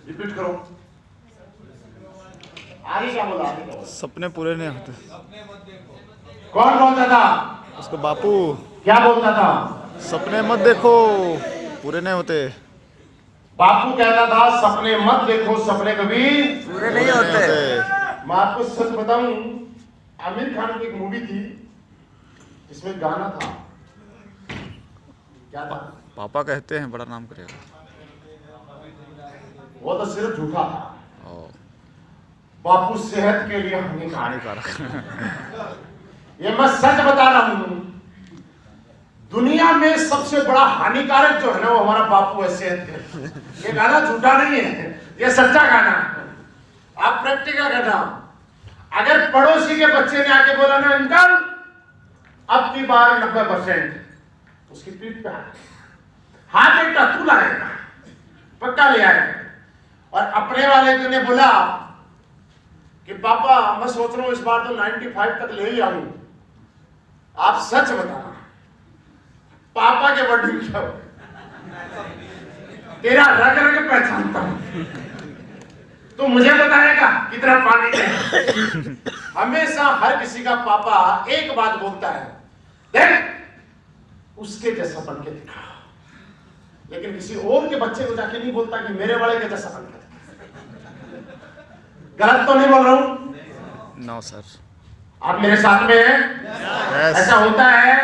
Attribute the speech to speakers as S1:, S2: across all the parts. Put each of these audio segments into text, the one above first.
S1: Repeat करो, आगे क्या बोला? आगे क्या बोला?
S2: सपने पूरे नहीं होते।
S1: कौन बोलता था?
S2: उसको बापू।
S1: क्या बोलता था?
S2: सपने मत देखो, पूरे नहीं होते।
S1: बापू कहता था सपने मत देखो, सपने कभी
S2: पूरे नहीं होते।
S1: मैं आपको सच बताऊं, आमिर खान की एक मूवी थी जिसमें गाना था, क्या था?
S2: पापा कहते हैं बड़ा नाम करेगा।
S1: वो तो सिर्फ झूठा था।
S2: ओ,
S1: बापू सेहत के लिए हानिकारक।
S2: हानिकारक।
S1: ये मैं सच बता रहा हूं, दुनिया में सबसे बड़ा हानिकारक जो है ना वो हमारा बापू है सेहत के। ये गाना झूठा नहीं है, ये सच्चा गाना है। आप प्रैक्टिकल करना। अगर पड़ोसी के बच्चे ने आके बोला ना अंकल अब की बार 90%, उसकी पीठ पे हाथ एक टू लगाएगा, पक्का ले आएगा। और अपने वाले ने बोला कि पापा मैं सोच रहा हूं इस बार तो 95 तक ले ही आऊं, आप सच बताना पापा के वर्डिंग क्या हो? तेरा रग रग पहचानता हूं, तो मुझे बताएगा कितना पानी है। हमेशा हर किसी का पापा एक बात बोलता है, देख उसके जैसा बन के दिखा, लेकिन किसी और के बच्चे को जाके नहीं बोलता कि मेरे वाले के जैसा बन के दिखा। गलत तो नहीं बोल रहा हूं?
S2: No sir.
S1: आप मेरे साथ में हैं?
S2: यस।
S1: ऐसा होता है,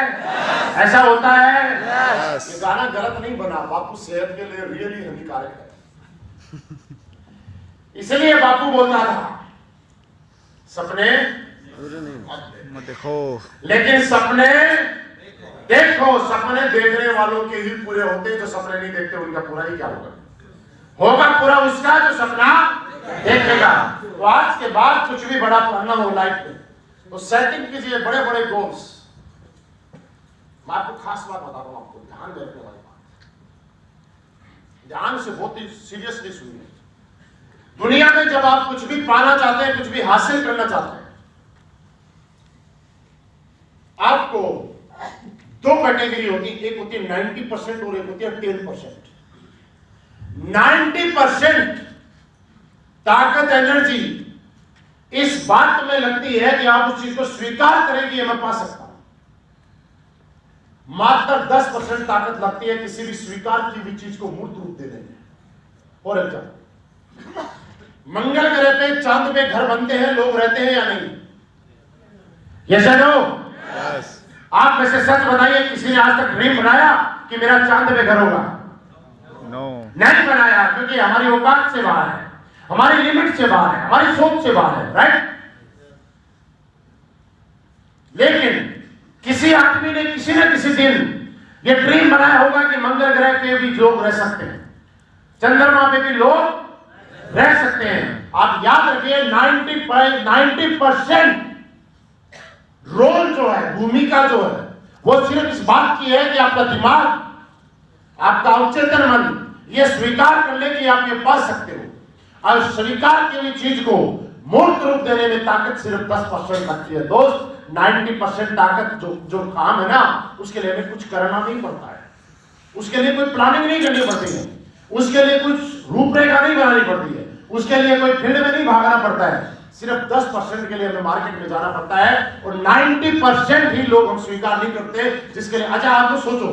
S1: ऐसा होता है।
S2: यस।
S1: ये गाना गलत नहीं बना, बापू सेहत के लिए रियली हानिकारक है। इसलिए बापू बोलता था सपने
S2: मत देखो,
S1: लेकिन सपने देखो। सपने देखने वालों के ही पूरे होते हैं, जो सपने नहीं देखते उनका पूरा ही क्या होगा पूरा उसका जो सपना देखेगा। तो आज के बाद कुछ भी बड़ा करना हो लाइफ में तो सेटिंग कीजिए बड़े बड़े गोल्स। मैं आपको खास बात बता रहा हूं, आपको ध्यान रखने वाली बात, ध्यान से बहुत ही सीरियसली सुनिए। दुनिया में जब आप कुछ भी पाना चाहते हैं, कुछ भी हासिल करना चाहते हैं, आपको दो कैटेगरी होती है, एक होती है 90% और एक होती है 10%। 90% ताकत एनर्जी इस बात में लगती है कि आप उस चीज को स्वीकार करें कि ये मैं पा सकता हूं। मात्र 10% ताकत लगती है किसी भी स्वीकार की हुई चीज को मूर्त रूप देने में। और एग्जाम्पल, मंगल ग्रह पे चांद पे घर बनते हैं, लोग रहते हैं या नहीं? यस या नो?
S2: यस।
S1: आप में से सच बताइए, किसी ने आज तक ड्रीम बनाया कि मेरा चांद पे घर होगा?
S2: नो।
S1: नहीं बनाया, क्योंकि हमारी औकात से बाहर है, हमारी लिमिट से बाहर है, हमारी सोच से बाहर है, राइट? लेकिन किसी आदमी ने किसी न किसी दिन ये ड्रीम बनाया होगा कि मंगल ग्रह पे भी लोग रह सकते हैं, चंद्रमा पे भी लोग रह सकते हैं। आप याद रखिए 90% रोल जो है, भूमिका जो है, वो सिर्फ इस बात की है कि आपका दिमाग, आपका अवचेतन मन ये स्वीकार कर ले कि आप ये पा सकते हो। और स्वीकार की हुई चीज को मूर्त रूप देने में ताकत सिर्फ 10% लगती है दोस्त। 90% ताकत जो काम है ना, उसके लिए हमें कुछ करना नहीं पड़ता है, उसके लिए कोई प्लानिंग नहीं करनी पड़ती है, उसके लिए कुछ रूपरेखा नहीं बनानी पड़ती है, उसके लिए कोई फील्ड में नहीं भागना पड़ता है। सिर्फ 10% के लिए हमें मार्केट में जाना पड़ता है, और 90% ही लोग हम स्वीकार नहीं करते, जिसके लिए अच्छा आप तो सोचो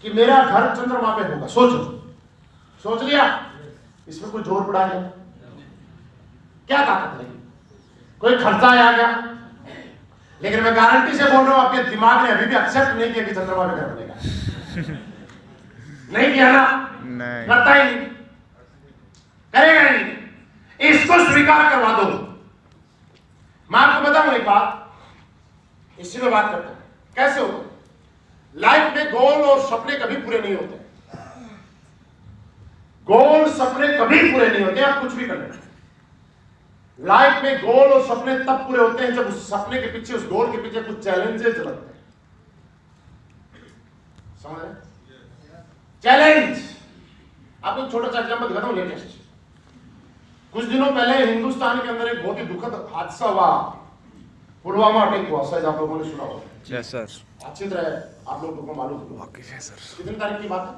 S1: कि मेरा घर चंद्रमा पे होगा, सोच लिया, इसमें कोई जोर पड़ा है? क्या ताकत लगी? कोई खर्चा आ गया? लेकिन मैं गारंटी से बोल रहा हूं, आपके दिमाग ने अभी भी एक्सेप्ट नहीं किया कि चंद्रमा पे घर बनेगा। नहीं किया ना?
S2: नहीं।
S1: करता ही नहीं, करेगा ही नहीं। इसको स्वीकार करवा दो। मैं आपको बताऊं एक बात, इसी में बात करते हैं कैसे होता है। लाइफ में गोल और सपने कभी पूरे नहीं होते। गोल सपने कभी पूरे नहीं होते, आप कुछ भी कर लें। लाइफ में गोल और सपने तब पूरे होते हैं जब उस सपने के पीछे, उस गोल के पीछे कुछ चैलेंजेस लगते हैं। समझ रहे? चैलेंज। आपको छोटा सा एग्जांपल दिखाता हूं लेटेस्ट। कुछ दिनों पहले हिंदुस्तान के अंदर एक बहुत ही दुखद हादसा हुआ, पुलवामा अटैक हुआ, शायद आप लोगों ने सुना होगा।
S2: Yes sir.
S1: अच्छी तरह आप लोगों को मालूम होगा।
S2: वाकिफ है सर।
S1: कितनी तारीख की बात है?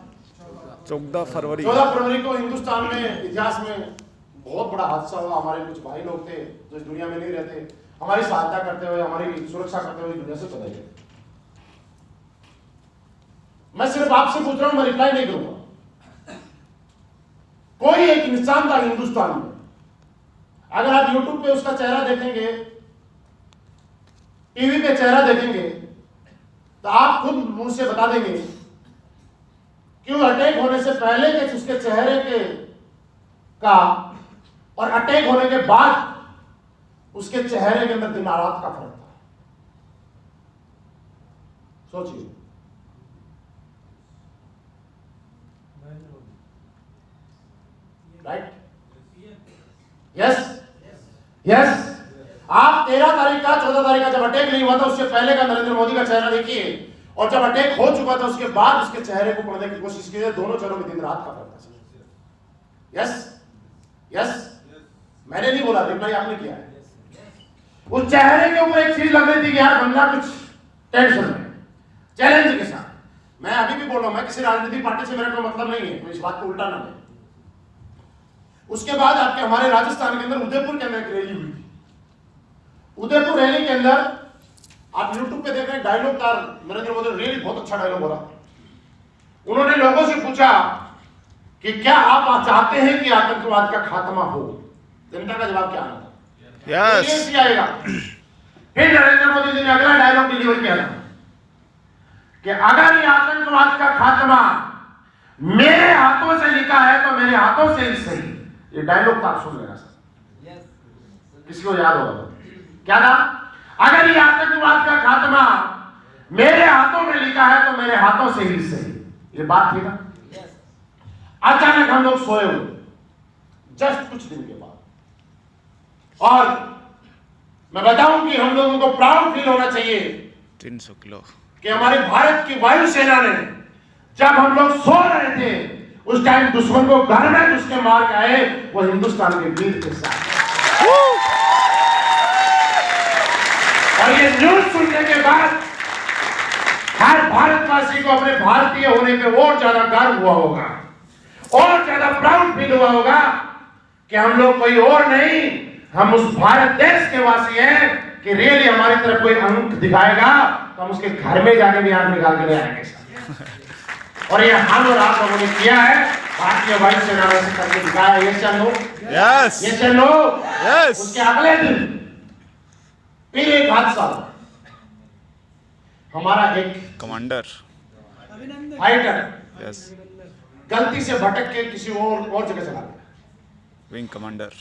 S2: 14 फरवरी
S1: 14 फरवरी को हिंदुस्तान में इतिहास में बहुत बड़ा हादसा हुआ। हमारे कुछ भाई लोग थे जो इस दुनिया में नहीं रहते, हमारी सहायता करते हुए, हमारी सुरक्षा करते हुए दुनिया से चले गए। मैं सिर्फ आपसे पूछ रहा हूं, मैं रिप्लाई नहीं करूंगा। कोई एक इंसान था हिंदुस्तान में, अगर आप यूट्यूब पे उसका चेहरा देखेंगे, टीवी पे चेहरा देखेंगे, तो आप खुद मुंह से बता देंगे कि वो अटैक होने से पहले के उसके चेहरे के का और अटैक होने के बाद उसके चेहरे के अंदर दिन और रात का फर्क था। सोचिए। राइट? Yes yes. आप 13 तारीख का 14 तारीख का जब अटैक नहीं हुआ था, उससे पहले का नरेंद्र मोदी का चेहरा देखिए, और जब अटैक हो चुका था उसके बाद उसके चेहरे को पढ़ने की कोशिश की, दोनों चेहरों में दिन रात का फर्क था। Yes yes. मैंने नहीं बोला, रिप्लाई आपने किया है। उस चेहरे के ऊपर एक चीज लग रही थी कि यार बंदा कुछ टेंशन में, चैलेंज के साथ। मैं अभी भी बोल रहा हूं, मैं किसी राजनीतिक पार्टी से मेरा कोई मतलब नहीं है, तो इस बात को उल्टा ना ले। उसके बाद आपके हमारे राजस्थान के अंदर उदयपुर के अंदर एक रैली हुई थी। उदयपुर रैली के अंदर आप यूट्यूब पे देख रहे हैं, डायलॉग था नरेंद्र मोदी, रैली बहुत अच्छा डायलॉग बोला। उन्होंने लोगों से पूछा कि क्या आप चाहते हैं कि आतंकवाद का खात्मा हो? जनता का जवाब क्या आया था?
S2: यस
S1: आएगा। फिर नरेंद्र मोदी जी ने अगला डायलॉग डिलीवर किया था कि अगर ये आतंकवाद का खात्मा मेरे हाथों से लिखा है तो मेरे हाथों से ही सही। ये डायलॉग था, सुन लेना सर, किसी को याद होगा क्या था? अगर ये आतंकवाद का खात्मा मेरे हाथों में लिखा है तो मेरे हाथों से ही सही। ये बात थी ना। अचानक हम लोग सोए हुए जस्ट कुछ दिन के बाद, और मैं बताऊं कि हम लोगों को प्राउड फील होना चाहिए
S2: 300 किलो
S1: कि हमारे भारत की वायुसेना ने, जब हम लोग सो रहे थे उस टाइम दुश्मन को घर में घुस के मार के आए, वो हिंदुस्तान के वीर के साथ। और ये न्यूज सुनने के बाद हर भारतवासी को अपने भारतीय होने पे और ज्यादा गर्व हुआ होगा, और ज्यादा प्राउड फील हुआ होगा कि हम लोग कोई और नहीं, हम उस भारत देश के वासी हैं कि रियली हमारी तरफ कोई अंक दिखाएगा तो हम उसके घर में जाके भी आग निकाल के ले आएंगे। और ये हम और आप लोगों ने किया है, भारतीय वायुसेना ने करके दिखाया। ये चलो
S2: यस
S1: ये चलो
S2: यस।
S1: उसके अगले दिन फिर एक हादसा, हमारा एक
S2: कमांडर
S1: फाइटर
S2: यस
S1: गलती से भटक के किसी और जगह चला गया।
S2: Wing commander.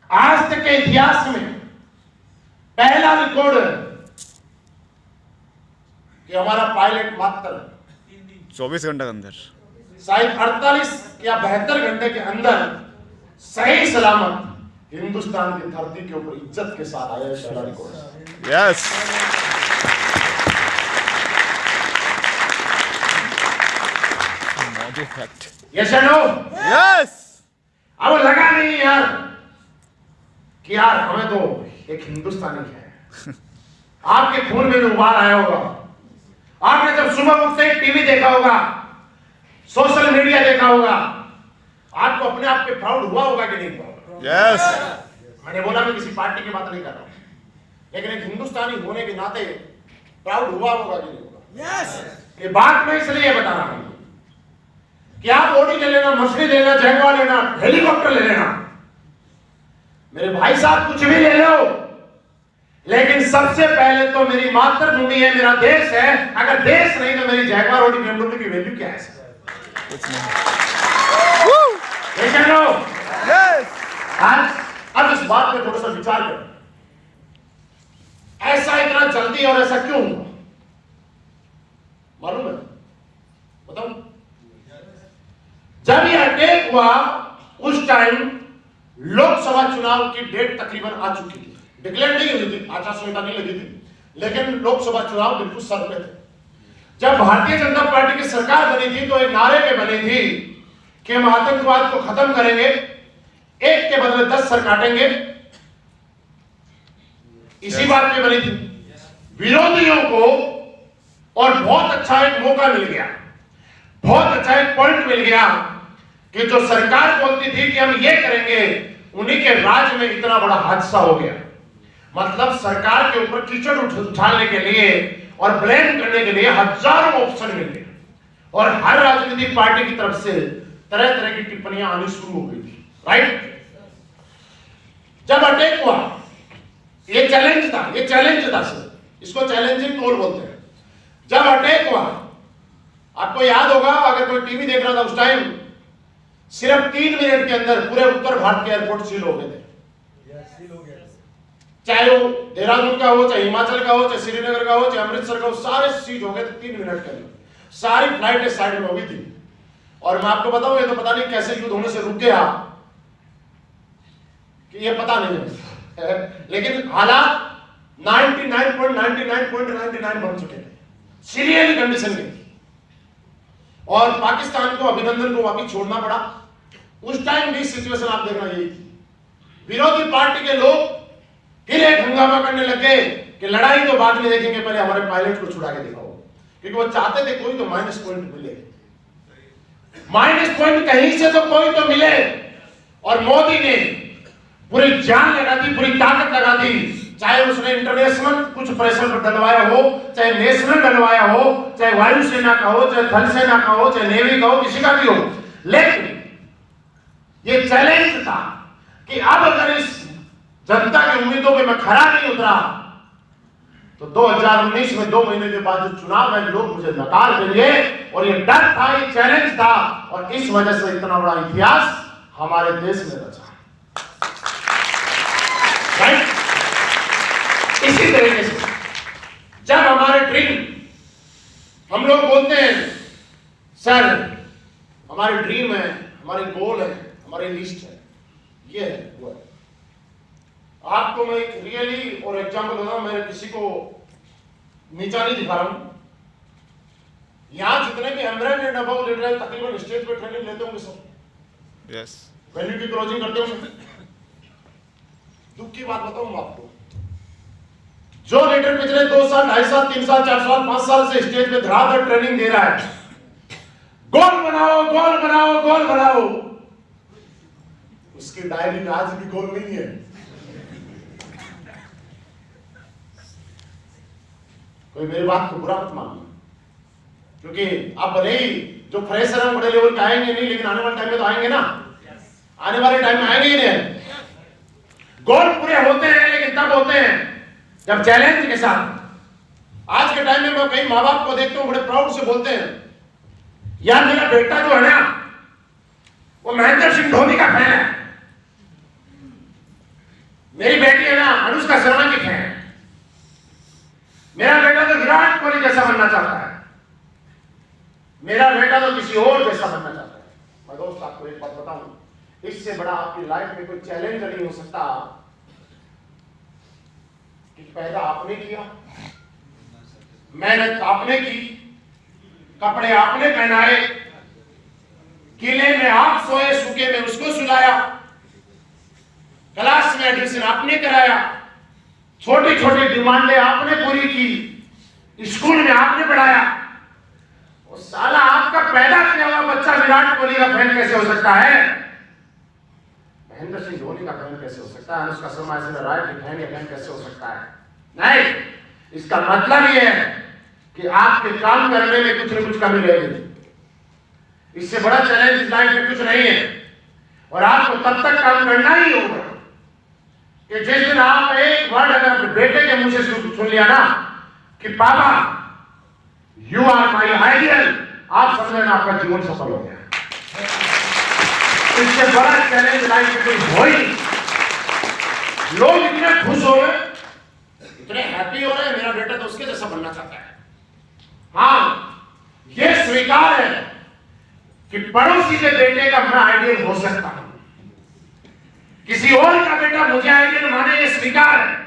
S1: आज तक के इतिहास में पहला रिकॉर्ड है कि हमारा पायलट मात्र
S2: 24 घंटे के अंदर,
S1: शायद 48 या 72 घंटे के अंदर सही सलामत हिंदुस्तान की धरती के ऊपर इज्जत के साथ आया है। पहला record.
S2: Yes Modi fact.
S1: Yes या नो?
S2: यस।
S1: अब लगा नहीं यार कि यार हमें तो एक हिंदुस्तानी है। आपके खून में भी उबाल आया होगा। आपने जब सुबह उठते ही टीवी देखा होगा, सोशल मीडिया देखा होगा, आपको अपने आप पे प्राउड हुआ होगा कि नहीं हुआ होगा?
S2: यस।
S1: मैंने बोला मैं किसी पार्टी की बात नहीं कर रहा हूं, लेकिन एक हिंदुस्तानी होने के नाते प्राउड हुआ होगा कि नहीं होगा? यस। ये बात मैं इसलिए बता रहा हूं कि आप ऑडी ले लेना, मछली ले लेना, जैगवार लेना, हेलीकॉप्टर ले लेना, मेरे भाई साहब कुछ भी ले लो, लेकिन सबसे पहले तो मेरी मातृभूमि है, मेरा देश है। अगर देश नहीं तो मेरी जैगवार ऑडी BMW की वैल्यू क्या है?
S2: कुछ नहीं।
S1: चलो
S2: यस।
S1: आज अब इस बात पे थोड़ा सा विचार करें, ऐसा इतना जल्दी और ऐसा क्यों हुआ? मालूम है? बताऊं? जब ये अटैक हुआ उस टाइम लोकसभा चुनाव की डेट तकरीबन आ चुकी थी, डिक्लेयर नहीं हुई थी, आचार संहिता नहीं लगी थी, लेकिन लोकसभा चुनाव बिल्कुल सर पे थे। जब भारतीय जनता पार्टी की सरकार बनी थी तो एक नारे पे बनी थी कि हम आतंकवाद को खत्म करेंगे, एक के बदले 10 सर काटेंगे। इसी बात पे बनी थी। विरोधियों को और बहुत अच्छा एक मौका मिल गया। बहुत अच्छा एक पॉइंट मिल गया कि जो सरकार बोलती थी कि हम ये करेंगे, उन्हीं के राज में इतना बड़ा हादसा हो गया। मतलब सरकार के ऊपर कीचड़ उछालने के लिए और ब्लेम करने के लिए हजारों ऑप्शन मिल गए और हर राजनीतिक पार्टी की तरफ से तरह तरह की टिप्पणियां आनी शुरू हो गई थी। राइट? जब अटैक हुआ, ये चैलेंज था सर, इसको चैलेंजिंग टोल बोलते हैं। जब अटैक हुआ, आपको याद होगा, अगर कोई टीवी देख रहा था उस टाइम, सिर्फ 3 मिनट के अंदर पूरे उत्तर भारत के एयरपोर्ट सील हो गए थे। चाहे वो देहरादून का हो, चाहे हिमाचल का हो, चाहे श्रीनगर का हो, चाहे अमृतसर का हो, सारे सीज हो गए थे 3 मिनट के अंदर। सारी फ्लाइटें साइड में हो गई थी। और मैं आपको बताऊं, ये तो पता नहीं कैसे युद्ध होने से रुक गया, कि ये पता नहीं है। लेकिन हालात 99.99.99 बन चुके हैं, सीरियस कंडीशन में। और पाकिस्तान को, अभिनंदन को वापिस छोड़ना पड़ा। उस टाइम भी सिचुएशन आप देखना यही थी। विरोधी पार्टी के लोग फिर एक हंगामा करने लग गए कि लड़ाई तो बाद में देखेंगे, पहले हमारे पायलट को छुड़ा के दिखाओ, क्योंकि वो चाहते थे कोई तो माइनस पॉइंट मिले, माइनस पॉइंट कहीं से तो कोई तो मिले। और मोदी ने पूरी जान लगा दी, पूरी ताकत लगा दी, चाहे उसने इंटरनेशनल कुछ प्रेशर डलवाया हो, चाहे नेशनल डलवाया हो, चाहे वायुसेना का हो, चाहे थल सेना का हो, चाहे नेवी का हो, किसी का भी हो। लेकिन ये चैलेंज था कि अब अगर इस जनता की उम्मीदों पे मैं खरा नहीं उतरा तो 2019 में 2 महीने के बाद जो चुनाव है, लोग मुझे नकार देंगे। और ये डर था, ये चैलेंज था, और इस वजह से इतना बड़ा इतिहास हमारे देश में रचा। राइट? इसी तरीके से जब हमारे ड्रीम, हम लोग बोलते हैं सर हमारी ड्रीम है, हमारी गोल है, हमारी लिस्ट है, ये है वो है। आपको मैं एक रियली और एग्जाम्पल दूंगा, मैं किसी को नीचा नहीं दिखा रहा हूं। यहां जितने भी 100 एंड अबव लीडर तकरीबन स्टेज पे ट्रेनिंग लेते होंगे सब।
S2: यस।
S1: वैल्यू की क्रॉसिंग करते होंगे। दुख की बात बताऊं आपको, जो लीडर पिछले 2 साल, 2.5 साल, 3 साल, 4 साल, 5 साल से स्टेज पे धड़ाधड़ ट्रेनिंग दे रहा है, गोल बनाओ, गोल बनाओ, गोल बनाओ, उसकी डायरी में आज भी गोल नहीं है। कोई मेरी बात को बुरा मत मानना, क्योंकि आप भले ही जो फ्रेशर हैं बड़े लेवल के आएंगे नहीं, लेकिन आने वाले टाइम में तो आएंगे ना। आने वाले टाइम में आएंगे ही नहीं। गोल पूरे होते हैं, लेकिन तब होते हैं जब चैलेंज के साथ। आज के टाइम में मैं कई माँ बाप को देखता हूँ, बड़े प्राउड से बोलते हैं, यार मेरा बेटा जो है ना, वो महेंद्र सिंह धोनी का फैन है, मेरी बेटी है ना अनुष्का शर्मा की फैन है, मेरा बेटा तो विराट कोहली जैसा बनना चाहता है, मेरा बेटा तो किसी और जैसा बनना चाहता है। मैं दोस्त आपको एक बात बताऊं, इससे बड़ा आपकी लाइफ में कोई चैलेंज नहीं हो सकता कि पैदा आपने किया, मेहनत आपने की, कपड़े आपने पहनाए, किले में आप सोए, सूखे में उसको सुलाया, क्लास में एडमिशन आपने कराया, छोटी छोटी डिमांडें आपने पूरी की, स्कूल में आपने पढ़ाया। और साला आपका पैदा किया हुआ बच्चा विराट कोहली का फैन कैसे हो सकता है? महेंद्र सिंह धोनी का फैन कैसे हो सकता है? अनुष्का शर्मा ऐश्वर्या राय की फैन कैसे हो सकता है? नहीं, इसका मतलब ये है कि आपके काम करने में कुछ न कुछ कमी रहेगी। इससे बड़ा चैलेंज इस लाइफ में कुछ नहीं है। और आपको तब तक काम करना ही होगा कि जिस दिन आप एक वर्ड अगर अपने बेटे के मुंह से सुन लिया ना कि पापा यू आर माई आइडियल, आप समझ लेना आपका जीवन सफल हो गया। इससे बड़ा चैलेंज लाइफ में कोई हो ही नहीं। लोग इतने खुश हो रहे, इतने हैप्पी हो रहे, मेरा बेटा तो उसके जैसा बनना चाहता है। हाँ, यह स्वीकार है कि पड़ोसी के बेटे का मैं आइडियल हो सकता हूं, किसी और का बेटा मुझे आइडियल माने, ये स्वीकार है,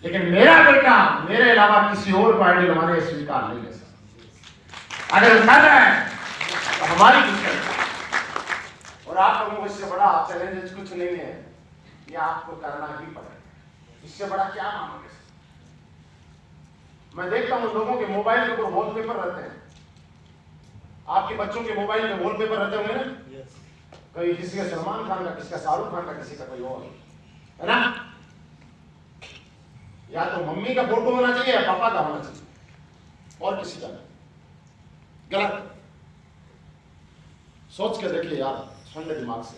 S1: लेकिन मेरा बेटा मेरे अलावा किसी और को आइडियल माने, ये स्वीकार नहीं कर सकता। अगर कर रहा है तो हमारी दिक्कत है। और आप लोगों को इससे बड़ा चैलेंज कुछ नहीं है, ये आपको करना ही पड़ेगा। इससे बड़ा क्या मांगोगे? मैं देखता हूं लोगों के मोबाइल के ऊपर वॉलपेपर रहते हैं, आपके बच्चों के मोबाइल में वॉलपेपर रहते होंगे ना, कहीं किसी का सलमान खान का, किसी का शाहरुख खान का, किसी का कोई और, है ना? या तो मम्मी का फोटो होना चाहिए या पापा का होना चाहिए, और किसी का नहीं। गलत। सोच के देखिए यार, ठंडे दिमाग से,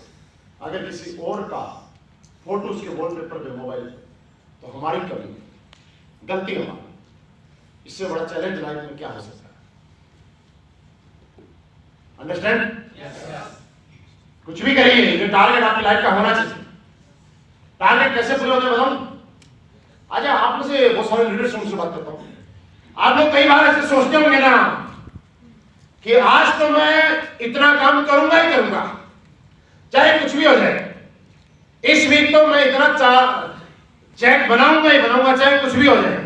S1: अगर किसी और का फोटो उसके वॉलपेपर पे मोबाइल पे, तो हमारी कमी, गलती हमारी। इससे बड़ा चैलेंज लाइफ में क्या हो सकता है? अंडरस्टैंड? कुछ भी करिए, ये टारगेट आपकी लाइफ का होना चाहिए। टारगेट कैसे पूरे होते हैं बताऊं? अच्छा, आप में से बहुत सारे लीडर्स उनसे बात करता हूं। आप लोग कई बार ऐसे सोचते होंगे ना कि आज तो मैं इतना काम करूंगा ही करूंगा, चाहे कुछ भी हो जाए। इस वीक तो मैं इतना चेक बनाऊंगा ही बनाऊंगा, चाहे कुछ भी हो जाए।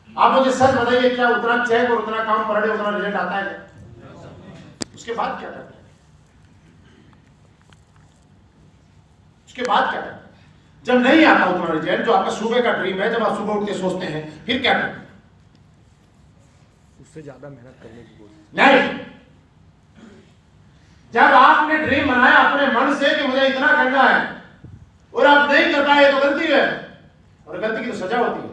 S1: आप मुझे सच बताइए, क्या उतना चेक और उतना काम पर डे उतना रिजल्ट आता है? उसके बाद क्या करते हैं? उसके बाद क्या करते हैं? जब नहीं आता उतना रिजल्ट, जो आपका सुबह का ड्रीम है, जब आप सुबह उठ के सोचते हैं, फिर क्या करते हैं?
S2: उससे ज्यादा मेहनत करने की कोशिश
S1: नहीं। जब आपने ड्रीम बनाया अपने मन से कि मुझे इतना करना है और आप नहीं कर पाए, तो गलती है, और गलती की तो सजा होती है।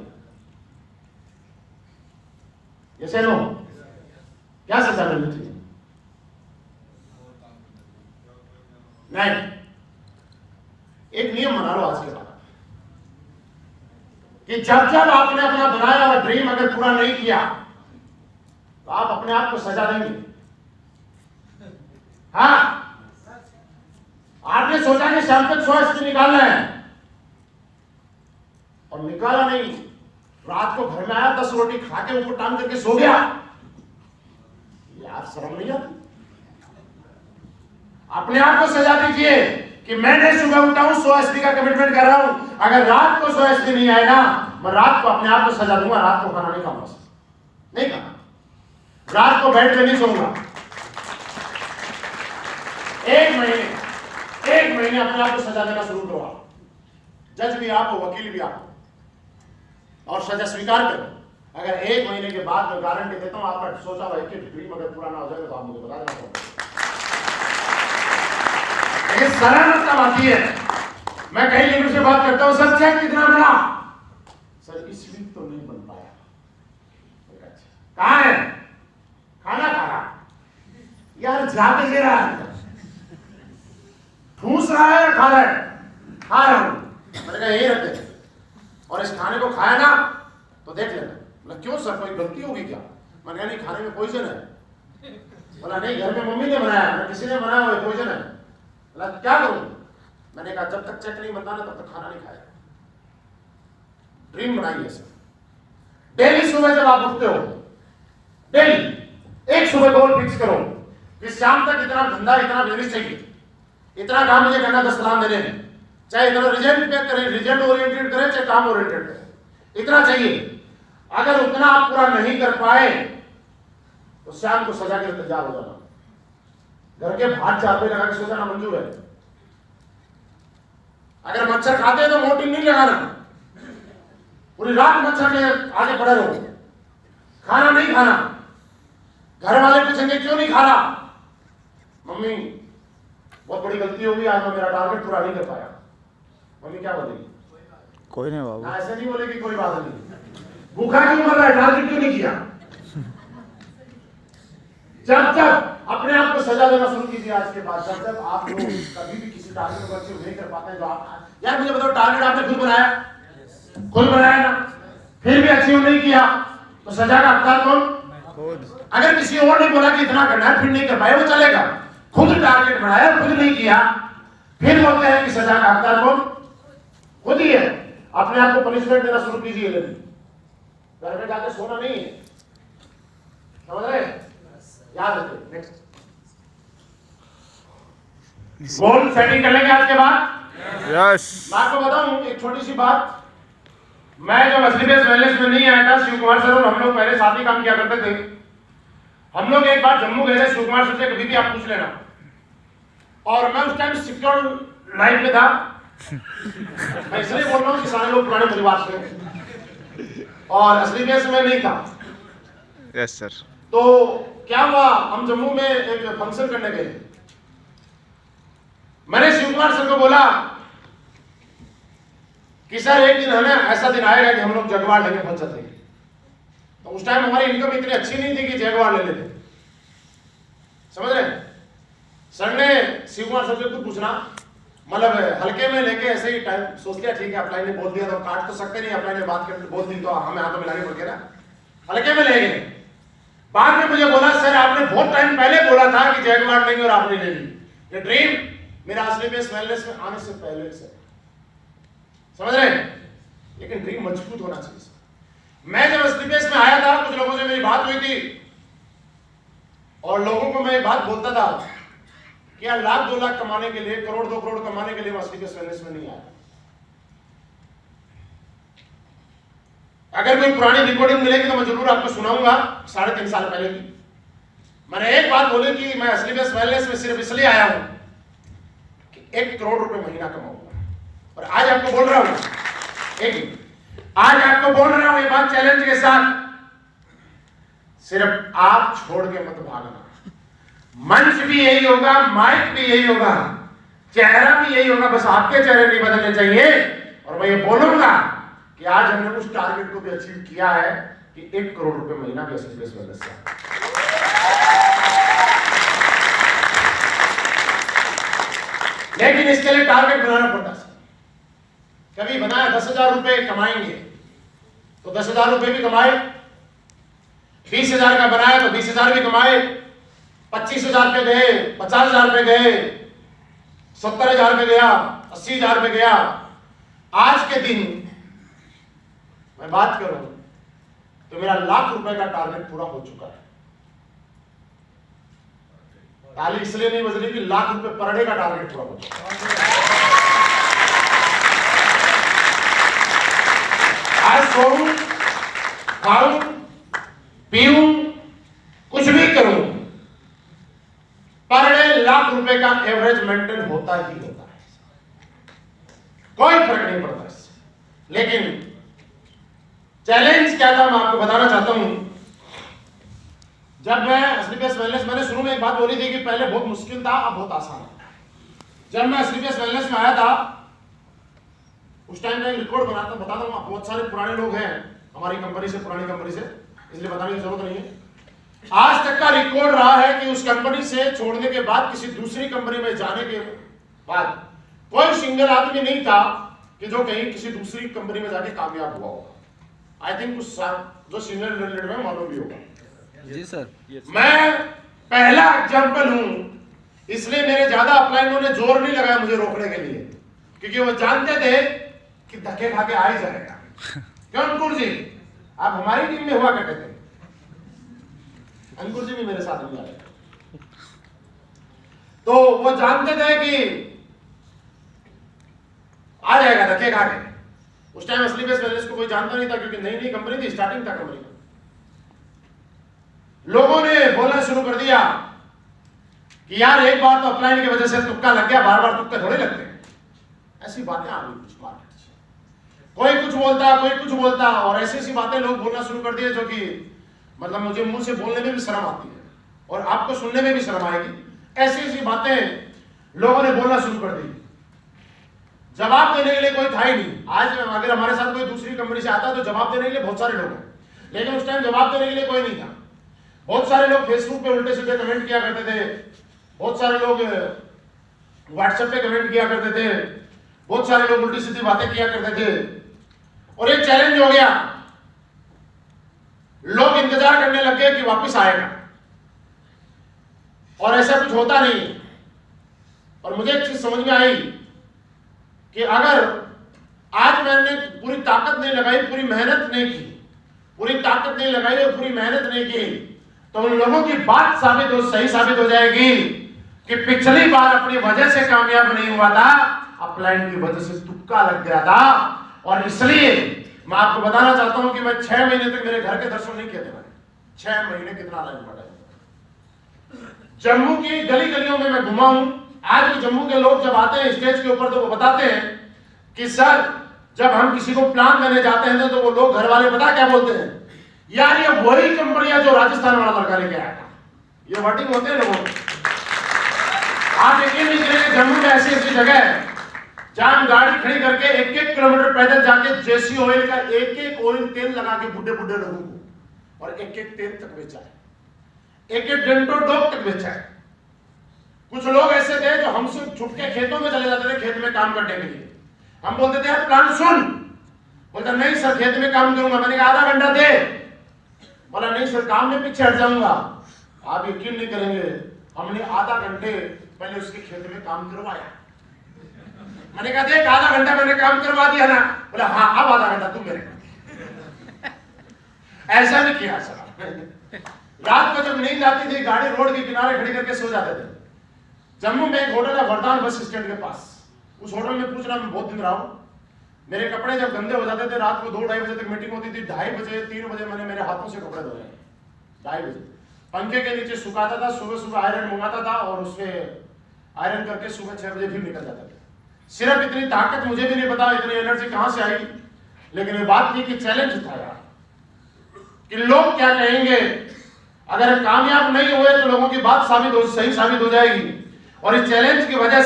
S1: जैसे नो, क्या सजा मिलनी चाहिए? नहीं। एक नियम बना लो आज के बाद कि जब जब आपने अपना बनाया हुआ ड्रीम अगर पूरा नहीं किया, तो आप अपने आप को सजा देंगे। हाँ, आपने सोचा कि शाम तक 100 स्पीड निकालना है और निकाला नहीं, रात को घर में आया 10 रोटी खा के ऊपर टांग करके सो गया, यार शर्म नहीं आती? अपने आप को सजा दीजिए कि मैंने सुबह उठा हूं, 100 स्पीड का कमिटमेंट कर रहा हूं। अगर रात को 100 स्पीड नहीं आएगा, मैं रात को अपने आप को सजा दूंगा, रात को खाना नहीं खाऊंगा, नहीं खाना, रात को बेड पे नहीं सोऊंगा। एक महीने अपने आप को सजा देना शुरू करो। आप जज भी आप हो, वकील भी आप हो, और सजा स्वीकार करो। अगर 1 महीने के बाद मैं गारंटी देता हूं आपका सोचा हुआ एक ड्रीम अगर पूरा ना हो जाएगा, तो आप मुझे बता देना होगा। ये सराहना तब आती है। मैं कई लीडर से बात करता हूं, सर चेक कितना बना? सर इस वीक तो नहीं बन पाया। कहां है? खाना खा रहा यार, जाके दे रहा है, ठूस रहा है, खा रहा है? खा रहा हूं। मैंने कहा यही रखते, और इस खाने को खाया ना तो देख लेना। बोला क्यों सर, कोई गलती होगी क्या? मैंने कहा नहीं, खाने में पॉइजन है। बोला नहीं, घर में मम्मी ने बनाया, किसी ने बनाया हुआ पॉइजन है। बोला क्या करूं? मैंने कहा जब तक चेक नहीं बनता ना, तब तक खाना नहीं खाएगा। ड्रीम बनाइए सर। डेली सुबह जब आप उठते हो, डेली एक सुबह गोल फिक्स करो कि शाम तक इतना धंधा, इतना बिजनेस चाहिए, इतना काम मुझे करना, 10 लाख देने हैं, चाहे इतना रिजल्ट पे करें, रिजल्ट ओरिएंटेड करें, चाहे काम ओरिएंटेड करें, इतना चाहिए। अगर उतना आप पूरा नहीं कर पाए तो शाम को सजा के तैयार हो जाना। घर के बाहर चारपाई लगा के सो जाना मंजूर है। अगर मच्छर खाते हैं तो मोर्टिन नहीं लगाना, पूरी रात मच्छर के आगे पड़े रहो। खाना नहीं खाना, घर वाले पूछेंगे क्यों नहीं खा रहा? मम्मी बहुत बड़ी गलती होगी, आज मैं मेरा टारगेट पूरा नहीं कर पाया। मम्मी क्या बोलेगी?
S2: कोई नहीं बाबू,
S1: ऐसे नहीं बोलेगी कोई बात नहीं, भूखा क्यों मर रहा है, टारगेट क्यों नहीं किया? जब जब अपने आप को सजा देना शुरू कीजिए आज के बाद, जब जब आप लोग कभी भी किसी टारगेट को अचीव नहीं कर पाते हैं, जो आप, यार मुझे बताओ, टारगेट आपने खुद बनाया, खुद बनाया ना, फिर भी अचीव नहीं किया, तो सजा का हकदार कौन? अगर किसी और ने बोला कि इतना करना है, फिर नहीं कर पाए, वो चलेगा। खुद टारगेट बनाया, खुद नहीं किया, फिर बोलते हैं कि सजा का हकदार कौन? खुद ही है। अपने आप को पनिशमेंट देना शुरू कीजिए। घर में जाके सोना नहीं है, समझ रहे? याद रखिए। नेक्स्ट गोल सेटिंग कर लेंगे आज के बाद।
S2: यस।
S1: मैं आपको बताऊं एक छोटी सी बात। मैं जब असली बेस वेलनेस में नहीं आया था, शिव कुमार सर और हम लोग पहले साथ ही काम किया करते थे। हम लोग एक बार जम्मू गए थे, शिव कुमार सर से कभी भी आप पूछ लेना, और मैं उस टाइम सिक्योर लाइन में था। मैं इसलिए बोल रहा हूँ कि सारे लोग पुराने परिवार से, और असली बेस में नहीं था।
S2: Yes sir.
S1: तो क्या हुआ, हम जम्मू में एक फंक्शन करने गए। मैंने शिव कुमार सर को बोला कि सर एक दिन है ना ऐसा दिन आएगा कि हम लोग जगवार लेके फंस जाते। तो उस टाइम हमारी इनकम इतनी अच्छी नहीं थी कि जगवार ले लेते, समझ रहे। सर ने शिव कुमार सर से कुछ पूछना, मतलब हल्के में लेके ऐसे ही टाइम सोच लिया, ठीक है अपलाइन ने बोल दिया तो काट तो सकते नहीं, अपलाइन ने बात कर बोल दी तो हमें हाथों मिलाने पड़ गया ना, हल्के में ले गए। बाद में मुझे बोला सर आपने बहुत टाइम पहले बोला था कि जैगवार लेंगे और आपने ले ली। ये ड्रीम मेरा असली बेस वेलनेस में आने से पहले से, समझ रहे हैं। लेकिन ड्रीम मजबूत होना चाहिए। मैं जब असली बेस में आया था कुछ लोगों से मेरी बात हुई थी और लोगों को मैं बात बोलता था कि यार लाख 2 लाख कमाने के लिए, करोड़ 2 करोड़ कमाने के लिए मैं असली बेस वेलनेस में नहीं आया। अगर कोई पुरानी रिकॉर्डिंग मिलेगी तो मैं जरूर आपको सुनाऊंगा 3.5 साल पहले की। मैंने एक बात बोली कि मैं असली बेस वेलनेस में सिर्फ इसलिए आया हूं कि 1 करोड़ रुपए महीना कमाऊंगा। और आज आपको बोल रहा हूं, आज आपको बोल रहा हूं ये बात चैलेंज के साथ, सिर्फ आप छोड़ के मत भागना। मंच भी यही होगा, माइक भी यही होगा, चेहरा भी यही होगा, बस आपके चेहरे नहीं बदलने चाहिए। और मैं ये बोलूंगा कि आज हमने उस टारगेट को भी अचीव किया है कि 1 करोड़ रुपए महीना भी असली बेस वेलनेस से। लेकिन इसके लिए टारगेट बनाना पड़ता है। कभी बनाया 10,000 रुपए कमाएंगे तो 10,000 रुपए भी कमाए, 20,000 का बनाया तो 20,000 भी कमाए, 25,000 पे गए, 50,000 पे गए, 70,000 पे गया, 80,000 पे गया। आज के दिन मैं बात करूं तो मेरा लाख रुपए का टारगेट पूरा हो चुका है। ताली इसलिए नहीं बज रही कि लाख रुपए पर डे का टारगेट पूरा हो चुका है। आज सोऊं, खाऊं, पीऊं, कुछ भी करूं, पर डे लाख रुपए का एवरेज मेंटेन होता ही होता है, कोई फर्क नहीं पड़ता इससे। लेकिन चैलेंज क्या था मैं आपको बताना चाहता हूं। जब मैं असली बेस वेलनेस, मैंने शुरू में एक बात बोली थी कि पहले बहुत मुश्किल था, अब बहुत आसान है। जब मैं असली बेस वेलनेस में आया था उस टाइम का एक रिकॉर्ड बनाता बताता हूं। बहुत सारे पुराने लोग हैं हमारी कंपनी से, पुरानी कंपनी से, इसलिए बताने की जरूरत नहीं है। आज तक का रिकॉर्ड रहा है कि उस कंपनी से छोड़ने के बाद, किसी दूसरी कंपनी में जाने के बाद कोई सिंगल आदमी नहीं था कि जो कहीं किसी दूसरी कंपनी में जाके कामयाब हुआ होगा। आई थिंक उस जो सीनियर रिलेटेड में मालूम भी होगा।
S2: जी सर,
S1: मैं पहला एग्जाम्पल हूं, इसलिए मेरे ज्यादा अपलाइनों ने जोर नहीं लगाया मुझे रोकने के लिए, क्योंकि वो जानते थे कि धक्के खा के आ ही जाएगा। क्यों अंकुर जी, आप हमारी टीम में हुआ करते थे, अंकुर जी भी मेरे साथ में आए, तो वो जानते थे कि आ जाएगा धक्के खा के। उस टाइम असली बेस वेलनेस को कोई जानता नहीं था, क्योंकि नई नई कंपनी थी, स्टार्टिंग था कंपनी का। लोगों ने बोलना शुरू कर दिया कि यार एक बार तो अपलाइन की वजह से तुक्का लग गया, बार बार तुक्के थोड़े लगते हैं। ऐसी बातें आ गई कुछ मार्केट से, कोई कुछ बोलता, कोई कुछ बोलता, और ऐसी ऐसी बातें लोग बोलना शुरू कर दिए जो कि मतलब मुझे मुंह से बोलने में भी शर्म आती है और आपको सुनने में भी शर्म आएगी। ऐसी ऐसी बातें लोगों ने बोलना शुरू कर दी। जवाब देने के लिए कोई था ही नहीं। आज अगर हमारे साथ कोई दूसरी कंपनी से आता है तो जवाब देने के लिए बहुत सारे लोग हैं, लेकिन उस टाइम जवाब देने के लिए कोई नहीं था। बहुत सारे लोग फेसबुक पे उल्टे सीधे कमेंट किया करते थे, बहुत सारे लोग व्हाट्सएप पे कमेंट किया करते थे, बहुत सारे लोग उल्टी सीधी बातें किया करते थे, और एक चैलेंज हो गया। लोग इंतजार करने लग गए कि वापस आएगा, और ऐसा कुछ होता नहीं। और मुझे एक चीज समझ में आई कि अगर आज मैंने पूरी ताकत नहीं लगाई, पूरी मेहनत नहीं की, पूरी ताकत नहीं लगाई और पूरी मेहनत नहीं की, तो उन लोगों की बात सही साबित हो जाएगी कि पिछली बार अपनी वजह से कामयाब नहीं हुआ था, अपलाइन की वजह से तुक्का लग गया था। और इसलिए मैं आपको बताना चाहता हूं कि मैं 6 महीने तक मेरे घर के दर्शन नहीं किए थे। मैंने 6 महीने कितना लाइन पड़ा। जम्मू की गली गलियों में मैं घुमा हूं। आज भी जम्मू के लोग जब आते हैं स्टेज के ऊपर तो वो बताते हैं कि सर जब हम किसी को प्लान देने जाते हैं तो वो लोग घर वाले पता क्या बोलते हैं यार ये वही कंपनियां जो राजस्थान वाला लड़का लेके आया था, ये वर्डिंग होते हैं लोगों को। आप यकीन नहीं करेंगे, जम्मू में ऐसी ऐसी जगह है जहां हम गाड़ी खड़ी करके 1-1 किलोमीटर पैदल जाके जेसी ऑयल का 1-1 ऑयल तेल लगा के बुढ़े बुढ़े लोगों को, और 1-1 तेल तक बेचा है, 1-1 डेंटो डॉग तक बेचा है। कुछ लोग ऐसे थे जो हमसे छुप के खेतों में चले जाते थे खेत में काम करने के लिए। हम बोलते थे यार प्लान सुन, बोलता नहीं सर खेत में काम करूंगा। मैंने कहा आधा घंटा दे, बोला नहीं सर काम में पीछे हट जाऊंगा। आप यकीन नहीं करेंगे, हमने आधा घंटे पहले उसके खेत में काम करवाया। मैंने कहा देख आधा घंटा मैंने काम करवा दिया ना, बोला हाँ अब आधा घंटा तुम मेरे ऐसा भी किया सर। रात को जब नींद आती थी गाड़ी रोड के किनारे खड़ी करके सो जाते थे। जम्मू में एक होटल है वरदान बस स्टैंड के पास, उस होटल में पूछ रहा मैं बहुत दिन रहा हूं। मेरे कपड़े जब गंदे हो जाते थे, रात को 2-2:30 बजे तक मीटिंग होती थी, 2:30 बजे 3 बजे मैंने मेरे हाथों से कपड़े धोए, 2:30 बजे पंखे के नीचे सुखाता था, सुबह सुबह आयरन मंगाता था और उसमें आयरन करके सुबह 6 बजे फिर निकल जाता था। सिर्फ इतनी ताकत मुझे भी नहीं पता, इतनी एनर्जी कहां से आई, लेकिन ये बात थी कि चैलेंज था यार कि लोग क्या कहेंगे। अगर कामयाब नहीं हुए तो लोगों की बात सही साबित हो जाएगी। और इस चैलेंज की वजह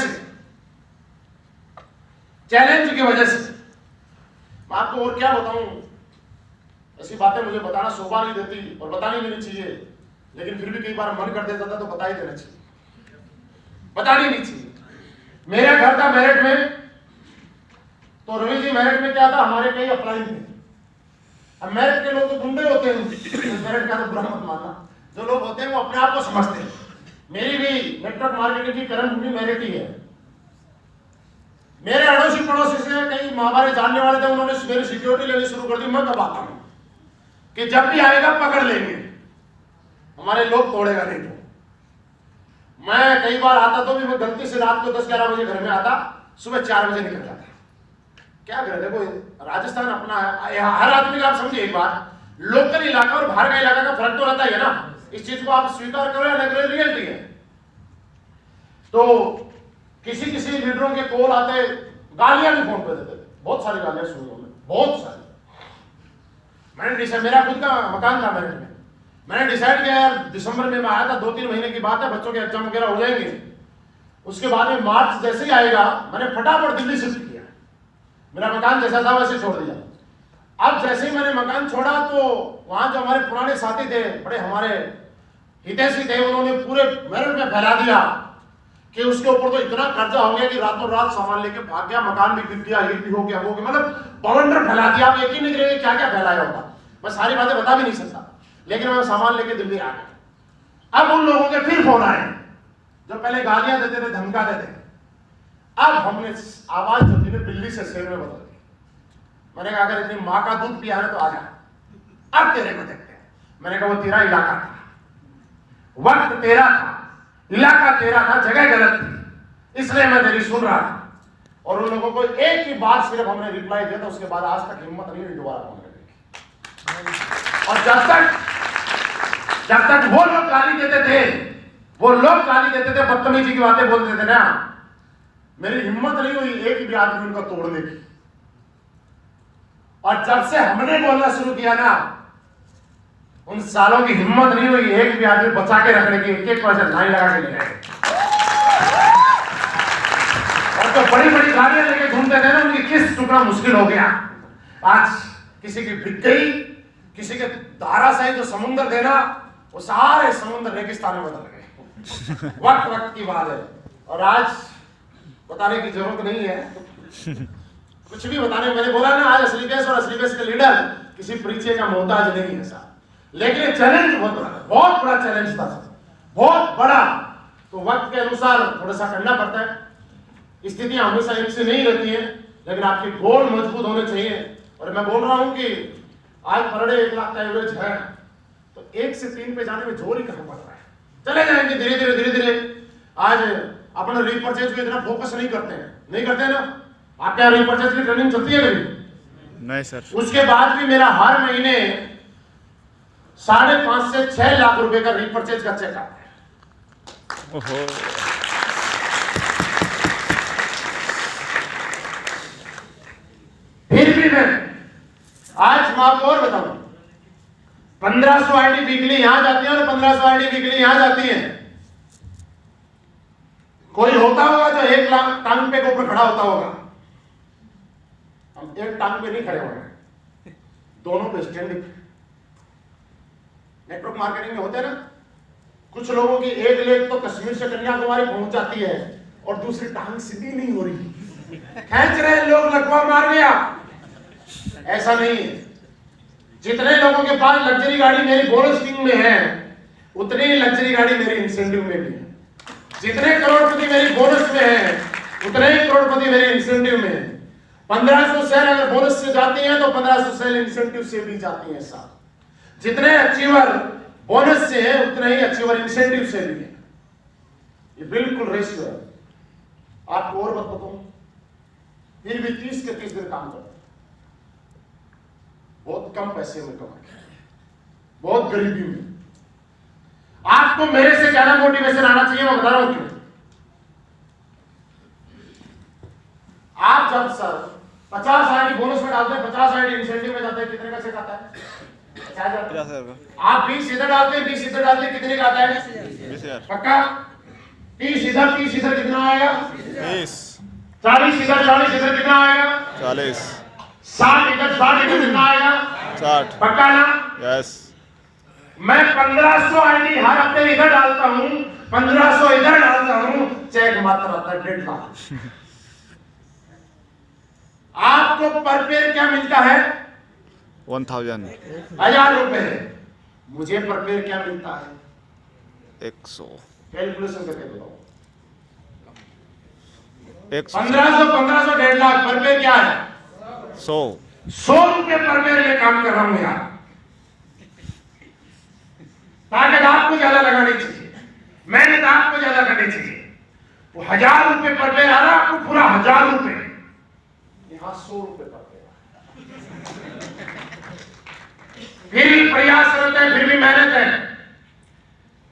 S1: से मैं आपको और क्या बताऊं, ऐसी बातें मुझे बताना शोभा नहीं देती और बतानी भी नहीं चाहिए, लेकिन फिर भी कई बार मन कर देता था तो बता ही देना चाहिए, बतानी नहीं चाहिए। मेरा घर था मेरठ में, तो रवि जी मेरठ में क्या था, हमारे कई अपलाइन थे। अब मेरठ के लोग तो गुंडे होते हैं, मेरठ का तो बुरा मत मानना, जो लोग होते हैं वो अपने आप को समझते हैं। मेरी भी नेटवर्क मार्केटिंग की कर्म भूमि मेरठ ही है। मेरे अड़ोसी पड़ोसी से कई महामारी जानने वाले थे, उन्होंने मेरी सिक्योरिटी लेनी शुरू कर दी। मैं कब आता हूं कि जब भी आएगा पकड़ लेंगे, हमारे लोग तोड़ेगा नहीं। तो मैं कई बार आता तो भी मैं गलती से रात को 10-11 बजे घर में आता, सुबह 4 बजे निकल जाता। क्या करे, देखो राजस्थान अपना है, हर आदमी का आप समझिए एक बात, लोकल इलाका और बाहर का इलाका का फर्क तो रहता ही है ना। इस चीज को आप स्वीकार करो या न करो, रियलिटी है। तो किसी लीडरों के कॉल आते, गालियां भी फोन पे देते थे, बहुत सारी गालियां सुनी हमने, बहुत सारी। मैंने डिसाइड, मेरा खुद का मकान था मेरठ में, मैंने डिसाइड किया यार दिसंबर में मैं आया था, 2-3 महीने की बात है, बच्चों के एग्जाम वगैरह हो जाएंगे। उसके बाद में मार्च जैसे ही आएगा, मैंने फटाफट दिल्ली शिफ्ट किया। मेरा मकान जैसा था वैसे छोड़ दिया। अब जैसे ही मैंने मकान छोड़ा तो वहां जो हमारे पुराने साथी थे, बड़े हमारे हितैषी थे, उन्होंने पूरे मेरठ में फैला दिया कि उसके ऊपर तो इतना कर्जा हो गया कि रातों रात सामान लेके भाग गया, मकान भी गिर गया, ये भी हो गया, मतलब बवंडर फैला दिया। आप यकीन नहीं करेंगे क्या क्या फैलाया होगा, मैं सारी बातें बता भी नहीं सकता, लेकिन मैं सामान लेके दिल्ली आ गया। अब उन लोगों के फिर फोन आए जो पहले गालियां देते थे, धमकाते थे। अब हमने आवाज जो थी दिल्ली से शेर में बदल दी। मैंने कहा अगर इतनी माँ का दूध पिया है तो आ जा, अब तेरे को देखते हैं। मैंने कहा वो तेरा इलाका था, वक्त तेरा था, इलाका तेरा था, जगह गलत थी, इसलिए मैं तेरी सुन रहा था। और उन लोगों को एक ही बात सिर्फ हमने रिप्लाई दिया था, उसके बाद आज तक हिम्मत नहीं हुई दोबारा फोन करने की। और जब तक वो लोग गाली देते थे, बदतमीजी की बातें बोलते थे ना, मेरी हिम्मत नहीं हुई एक भी आदमी उनका तोड़ने की। और जब से हमने बोलना शुरू किया ना, उन सालों की हिम्मत नहीं हुई एक भी आदमी बचा के रखने की, एक पैसे लाइन लगा के ले गए। और तो बड़ी बड़ी गाड़ियां लेके घूमते थे ना, उनकी किस टुकड़ा मुश्किल हो गया। आज किसी की बिक गई, किसी के धारा से जो समुद्र देना, वो सारे समुद्र रेगिस्तान में बदल गए। वक्त की बात है। और आज बताने की जरूरत नहीं है, कुछ भी बताने। मैंने बोला ना, आज असली केस और असली केस के लीडर किसी परिचय का मोहताज नहीं है साहब, लेकिन चैलेंज बहुत बड़ा चैलेंज था, बहुत बड़ा। तो वक्त के अनुसार थोड़ा सा करना पड़ता है। स्थितियां हमेशा एक से नहीं रहती है, लेकिन आपके गोल मजबूत होने चाहिए। और मैं बोल रहा हूं कि आज पर डे 1 लाख का एवरेज है, तो 1 से 3 पे जाने में जोर ही कहां पड़ रहा है। चले जाएंगे धीरे धीरे। आज अपना रीपरचेज को इतना फोकस नहीं करते हैं ना। आपके यहाँ रीपरचेज की ट्रेनिंग चलती है कभी?
S2: नहीं सर।
S1: उसके बाद भी मेरा हर महीने 5.5 से 6 लाख रुपए का रीपरचेज का चेक आता है।
S2: ओहो।
S1: फिर भी मैं आज आपको और बताऊं, 1500 आईडी वीकली यहां जाती है और 1500 आईडी वीकली यहां जाती है। कोई होता होगा जो एक लाख टांग पे के ऊपर खड़ा होता होगा। हम एक टांग पे नहीं खड़े हुए हैं, दोनों पे स्टैंडिंग। नेटवर्क मार्केटिंग में होते हैं ना, कुछ लोगों की एक लेग तो कश्मीर से कन्याकुमारी पहुंच जाती है और दूसरी टांग सीधी नहीं हो रही, खींच रहे लोग, लकवा मार गया। ऐसा नहीं है। जितने लोगों के पास लग्जरी गाड़ी मेरी बोनस स्कीम में है, उतनी ही लग्जरी गाड़ी मेरी इंसेंटिव में भी है। जितने करोड़पति मेरी बोनस में है, उतने ही करोड़पति मेरे इंसेंटिव में है। 1500 सेल अगर बोनस से जाती हैं तो 1500 सेल इंसेंटिव से भी जाती हैं साथ। जितने अचीवर बोनस से है, उतने ही अचीवर इंसेंटिव से भी है। ये बिल्कुल रेशियो है। आपको और बात बताऊं, फिर भी 30 के 30 दिन काम करते हैं, बहुत कम पैसे में कमा के, बहुत गरीबी में। आपको मेरे से ज्यादा मोटिवेशन आना चाहिए, मैं बता रहा हूं क्यों। आप जब सर 50 आईडी बोनस में डालते हैं, 50 आईडी इंसेंटिव में जाते हैं, कितने का चेक आता है? 50,000 का। आप 20 इधर डालते हैं, 20 इधर डालते हैं, कितने का आता है? 20,000 पक्का। 30 इधर कितना आएगा? 20। 40 इधर 40 इधर कितना आएगा? 40। 60 इधर कितना आएगा? 60। पक्का ना? यस। मैं 1500 आईडी हर हफ्ते इधर डालता हूं, 1500 इधर डालता हूं, चेक मात्र आता है 1.5 लाख। आपको पर पेयर क्या मिलता है? 1000 रुपए। मुझे पर पेयर क्या मिलता है? 100। कैलकुलेशन करके बताओ। 1500 1.5 लाख पर पेयर क्या है? 100 रुपए पर पेयर में काम कर रहा हूं यार। ताकत आपको ज्यादा लगानी चाहिए, मेहनत आपको ज्यादा करनी चाहिए। वो 1000 रुपए पर पेयर आ रहा, आपको पूरा 1000 रुपए, यहाँ 100 रुपए पर पेयर। फिर भी प्रयास करते हैं, फिर भी मेहनत है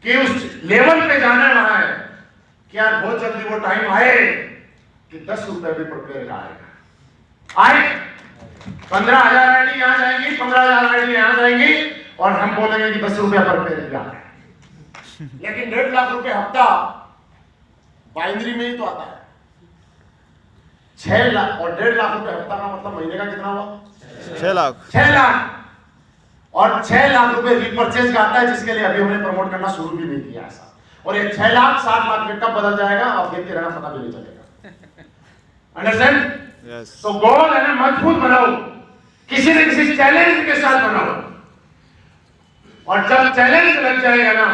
S1: कि उस लेवल पे जाने वाला है कि यार बहुत जल्दी वो टाइम आए कि 10 रुपए भी पर पेयर का आएगा। आए 15,000 आईडी यहां जाएंगी, 15,000 आईडी यहां जाएंगी और हम बोलेंगे कि 10 रुपया पर पेयर का है। लेकिन 1.5 लाख रुपए हफ्ता बाइनरी में ही तो आता है। 6 लाख और 1.5 लाख रुपए हफ्ता का मतलब महीने का कितना हुआ? 6 लाख। 6 लाख और 6 लाख रुपए रीपर्चेज का आता है, जिसके लिए अभी हमने प्रमोट करना शुरू भी नहीं किया ऐसा। और ये 6 लाख 60 लाख में कब बदल जाएगा आप देखते रहना, पता भी नहीं चलेगा। अंडरस्टैंड? यस। तो गोल है ना, मजबूत बनाओ, किसी न किसी चैलेंज के साथ बनाओ। और जब चैलेंज लग जाएगा ना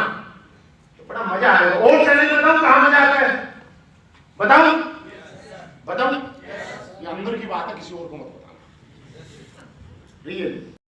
S1: तो बड़ा मजा आएगा। और चैलेंज बताऊं कहां मजा आता है? बताऊं? ये अंदर की बात है, किसी और को मत बताना। रियल